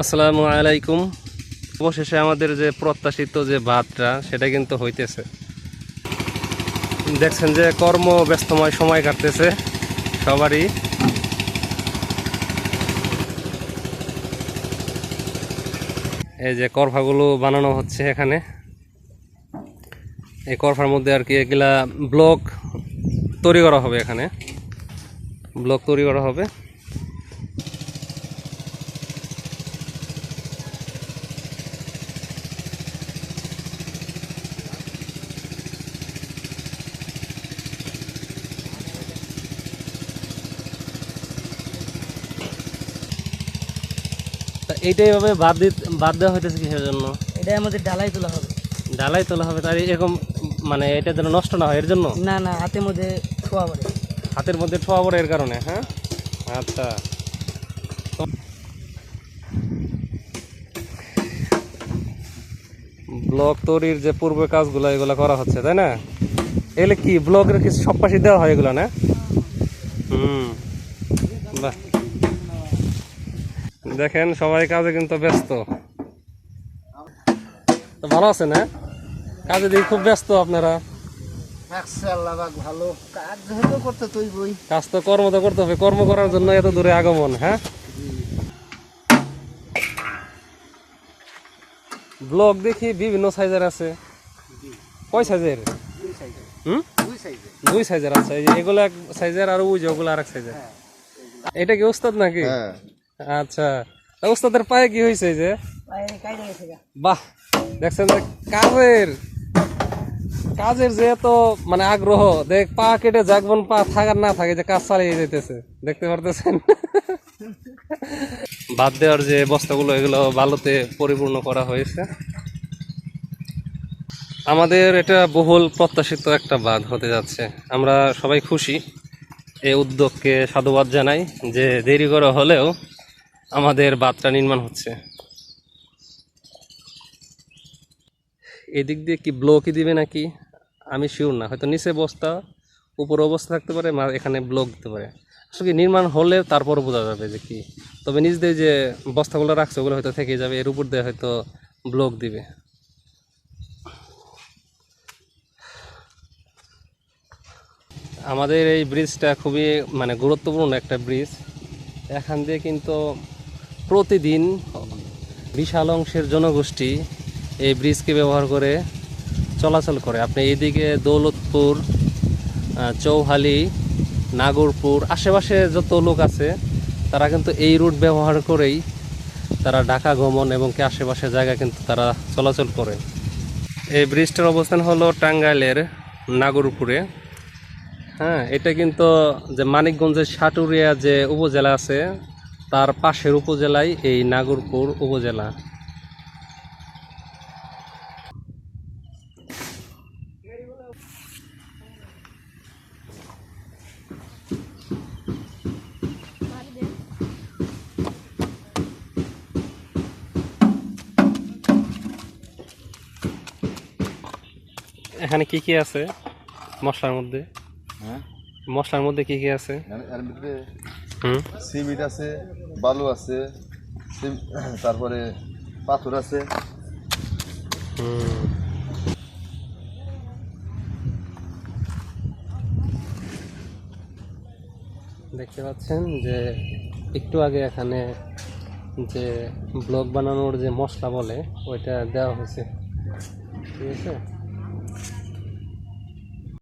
আসসালামু আলাইকুম। অবশেষে আমাদের যে প্রত্যাশিত যে ভাতটা সেটা কিন্তু হইতেছে। দেখছেন যে কর্মব্যস্তময় সময় কাটতেছে সবারই। এই যে করফাগুলো বানানো হচ্ছে এখানে। এই করফার মধ্যে আর কি এগুলা ব্লক তৈরি করা হবে, এখানে ব্লক তৈরি করা হবে। এইটা এইভাবে বাদ দেওয়া হইতেছে কিসের জন্য? এটা আমাদের ডালাই তোলা হবে। ডালাই তোলা হবে তাই এরকম, মানে এটা যেন নষ্ট না হয় এর জন্য? না না, হাতের মধ্যে ছোঁয়া পড়ে। হাতের মধ্যে ছোঁয়া পড়ে এর কারণে? হ্যাঁ, আচ্ছা। ব্লক তৈরির যে পূর্ব কাজগুলো এগুলো করা হচ্ছে, তাই না? এগুলো কি ব্লকের কিছু সব পাশে দেওয়া হয় এগুলো, না? বাহ, দেখেন সবাই কাজে কিন্তু ব্যস্ত। তো ভালো আছে না? কাজে দিয়ে খুব ব্যস্ত আপনারা। ভালো কাজ যেহেতু করতে তুই কাজ তো কর্ম তো করতে হবে, কর্ম করার জন্য এত দূরে আগমন। হ্যাঁ, ব্লক দেখি বিভিন্ন সাইজের আছে। কয় সাইজের? দুই সাইজের। আচ্ছা, এই যে এগুলো এক সাইজের আর ওই যে ওগুলো আর এক সাইজের। এটা কি ওস্তাদ নাকি? আচ্ছা, ওস্তাদের পায়ে কি হয়েছে? যে বাহ, দেখছেন যে কাজের যে এত মানে আগ্রহ, দেখ পা কেটে জাগবন পা থাকার না থাকে, যে কাজ চালিয়ে যেতেছে, দেখতে পারতেছেন। বাদ দেওয়ার যে বস্তাগুলো এগুলো বালুতে পরিপূর্ণ করা হয়েছে। আমাদের এটা বহুল প্রত্যাশিত একটা বাঁধ হতে যাচ্ছে। আমরা সবাই খুশি, এই উদ্যোগকে সাধুবাদ জানাই যে দেরি করে হলেও আমাদের বাঁধটা নির্মাণ হচ্ছে। এদিক দিয়ে কি ব্লকই দিবে নাকি আমি শিওর না, হয়তো নিচে বস্তা উপরে অবস্থা থাকতে পারে, এখানে ব্লক দিতে পারে। আসলে কি নির্মাণ হলে তারপর বোঝা যাবে যে কি। তবে নিচ দিয়ে যে বস্তাগুলো রাখছে ওগুলো হয়তো থেকে যাবে, এর উপর দিয়ে হয়তো ব্লক দিবে। আমাদের এই ব্রিজটা খুবই মানে গুরুত্বপূর্ণ একটা ব্রিজ। এখান দিয়ে কিন্তু প্রতিদিন বিশাল অংশের জনগোষ্ঠী এই ব্রিজকে ব্যবহার করে চলাচল করে। আপনি এইদিকে দৌলতপুর, চৌহালি, নাগরপুর আশেপাশে যত লোক আছে তারা কিন্তু এই রুট ব্যবহার করেই তারা ঢাকা গমন এবং কি আশেপাশের জায়গায় কিন্তু তারা চলাচল করে। এই ব্রিজটার অবস্থান হলো টাঙ্গাইলের নাগরপুরে। হ্যাঁ, এটা কিন্তু যে মানিকগঞ্জের সাটুরিয়া যে উপজেলা আছে তার পাশের উপজেলায় এই নাগরপুর উপজেলা। এখানে কি কি আছে মশলার মধ্যে? মশলার মধ্যে কি কি আছে? এর ভিতরে সিমেন্ট আছে, বালু আছে, তারপরে পাথর আছে। দেখতে পাচ্ছেন যে একটু আগে এখানে যে ব্লক বানানোর যে মশলা বলে ওইটা দেওয়া হয়েছে, ঠিক আছে।